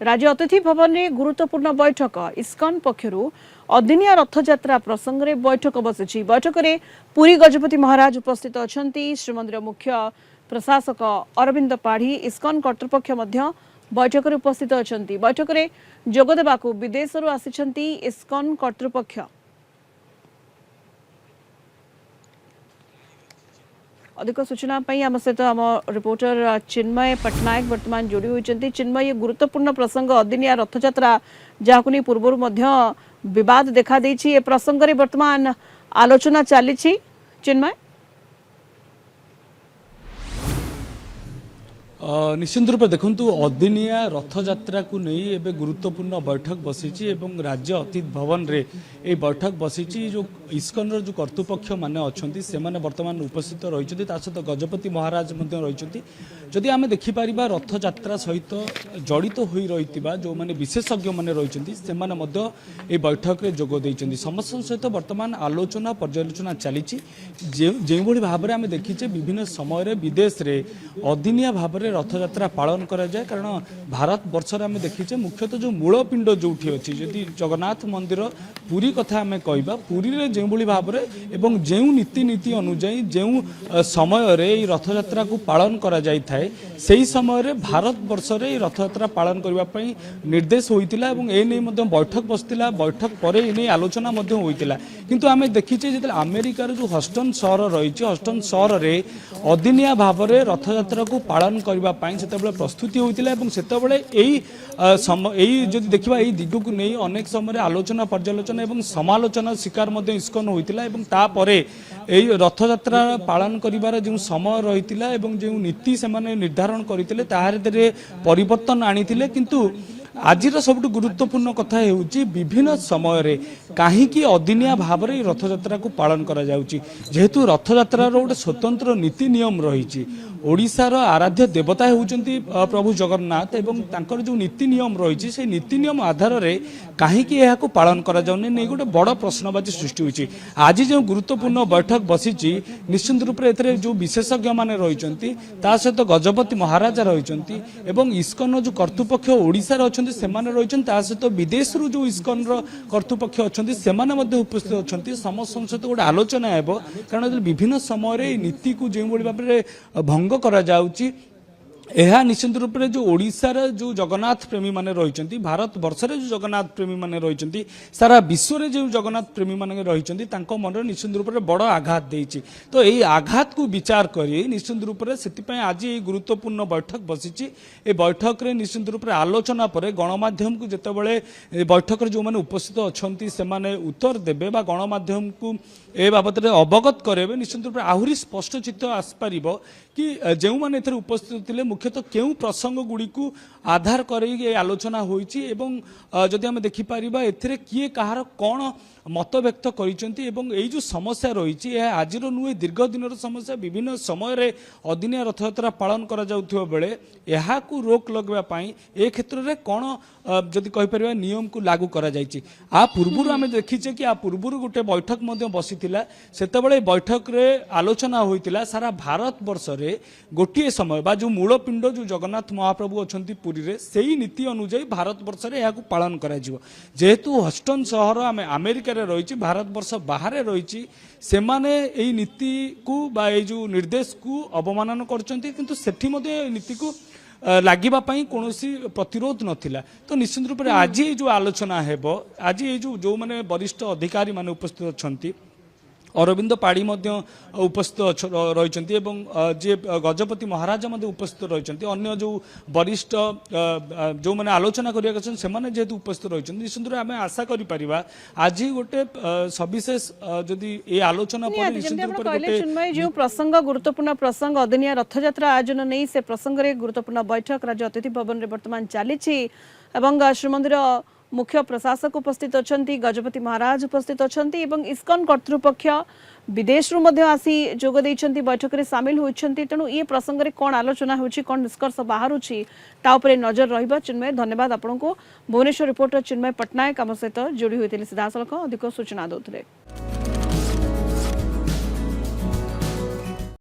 राज्य अतिथि भवन में गुरुत्वपूर्ण बैठक इस्कन पक्षर अदिनिया रथयात्रा प्रसंग में बैठक बसी। बैठक में पुरी गजपति महाराज उपस्थित अच्छा। श्रीमंदिर मुख्य प्रशासक अरविंद पाढ़ी इस्कन कर्तृपक्ष बैठक में उपस्थित अच्छा। बैठक में जोगदेवा विदेश आसी इस्कन कर्तृपक्ष। अधिक सूचना आम सहित आम रिपोर्टर चिन्मय पट्टनायक वर्तमान जोड़ी होती। चिन्मय, ये गुरुत्वपूर्ण प्रसंग अदिनिया रथयात्रा जहां नहीं पूर्व विवाद देखा देछि, ए प्रसंग रे वर्तमान आलोचना चली। चिन्मय, निश्चित रूप देखु अदिनिया रथयात्रा को नहीं एवं गुरुत्वपूर्ण बैठक बसी राज्य अतिथि भवन रे ये बैठक बसी। जो इस्कन जो कर्तृपक्ष मैंने अच्छा से बर्तमान उपस्थित रही सहित गजपति महाराज रही। जदि आम देखिपर रथयात्रा सहित जड़ित हो रही जो मैंने विशेषज्ञ मैंने रही से बैठक में जोग देते समस्त सहित बर्तमान आलोचना पर्यालोचना चली। जो भाव में आम देखीचे विभिन्न समय विदेश में अदिनिया भाव में रथयात्रा पालन करा जाए। कारण भारत वर्ष आम देखीचे मुख्यतः जो मूलपिंड जो अच्छी जदि जगन्नाथ मंदिर पुरी कथा आम कहवा पुरी रे जो भाव में एवं जो नीति नीति अनुजाई जो समय रे रथयात्रा को पालन करा जाई थाए सही समय रे भारत वर्ष रे रथयात्रा पालन करने निर्देश होइतिला एवं ए नै मध्य बैठक बसतिला। बैठक पर ए आलोचना होइतिला। किंतु आम देखीचे जो अमेरिकार जो हस्टन सहर रही हस्टन सहर रे अदिनिया भाव में रथयात्रा को पालन करने से प्रस्तुति होता जो देखा यही दिग को नहीं अनेक समय आलोचना पर्यालोचना और समालोचना शिकार इस्कन होता रथयात्रा पालन कर जो समय रही जो नीति से निर्धारण करते परिवर्तन आनी किंतु आज सबुठ गुरुत्वपूर्ण कथा होउची विभिन्न समय रे कहीं अदिनिया भाव में रथयात्रा को पालन करा जाउची। जेहेतु रथयात्रा गोटे स्वतंत्र नीति नियम रही ओडिशार आराध्य देवता होउचंती प्रभु जगन्नाथ एवं तांकर जो नीति नियम रही से नीति नियम आधार रे कहीं को पालन करा जाउनी नहीं गोटे बड़ प्रश्नबाची सृष्टि होइची। आज जो गुरुत्वपूर्ण बैठक बसी निश्चित रूप से जो विशेषज्ञ माने रही सहित गजपति महाराज रही इस्कन जो कर्तृपक्ष ओडिशार अच्छा सेमाने रही सहित विदेश जो इस्कन कर्तृपक्ष अच्छा से उपस्थित अच्छा समस्त सहित गोटे आलोचना हो। कारण विभिन्न समय नीति को जो भाव में भंग करा जाउची यह निश्चित रूप से जो ओडिशार जो जगन्नाथ प्रेमी माने रही भारत वर्ष जो जगन्नाथ प्रेमी माने रही सारा विश्व में जो जगन्नाथ प्रेमी माने रही मन निश्चित रूप से बड़ आघात देती। तो यही आघात को विचार करी निश्चित रूप से आज ये गुरुत्वपूर्ण बैठक बसी। ए बैठक में निश्चित रूप से आलोचना पर गणमाध्यम को जितेबाला बैठक जो मैंने उपस्थित अच्छा से उत्तर देवे गणमाध्यम को ए बाबद अवगत करेंगे निश्चित रूप से आहरी स्पष्ट चित्र आसपार कि जो मैंने उपस्थित थे मुख्यतः क्यों प्रसंग गुड़ी को आधार कर आलोचना होती जदि आम देखिपर ए किए कहार कौन मत व्यक्त करी जो समस्या रही आज नुहे दीर्घ दिन समस्या विभिन्न समय अदिनिया रथयात्रा पालन करा बेले यहाँ को रोक लगवाई ए क्षेत्र में कौन जदि कहीपर नियम को लागू करा आ पूर्व आम देखीचे कि आ पूर्व गोटे बैठक बसी से बैठक रे आलोचना होता सारा भारत वर्ष रे गोटे समय बा जो मूलपिंड जो जगन्नाथ महाप्रभु अच्छा पुरी रे सही नीति अनुजाई भारत वर्ष रे यहाँ पालन करा जेहेतु हस्टन सहर आम अमेरिका रही भारत वर्ष बाहर रही से नीति को बा जो निर्देश को अवमानन कर नीति को लगे कौन प्रतिरोध नथिला। तो निश्चित रूप से आज जो आलोचना है आज ये जो मैंने वरिष्ठ अधिकारी माने उपस्थित अच्छा अरविंद पाढ़ी उपस्थित रही जे गजपति महाराज उपस्थित रही अन्य जो वरिष्ठ जो मैंने आलोचना करिया से जेहेतु उपस्थित रही निश्चित रूप आम आशा करें आज गोटे सविशेष जदि ये आलोचना जो प्रसंग गुरुत्वपूर्ण प्रसंग अदिनिया रथयात्रा आयोजन नहीं से प्रसंग में गुरुत्वपूर्ण बैठक राज्य अतिथि भवन में वर्तमान चली श्रीमंदिर मुख्य प्रशासक उपस्थित अच्छा गजपति महाराज उपस्थित अच्छा इस्कन कर्तृपक्ष विदेश आसी जोग देइछंती बैठक में सामिल होइछंती। तेणु ये प्रसंग में कौन आलोचना होछि कौन निष्कर्ष बाहर नजर रहिबा। चिन्मय धन्यवाद आपको। भुवनेश्वर रिपोर्टर चिन्मय पट्टनायक आम सहित जोड़ी होते सीधासलख अधिक सूचना दौले।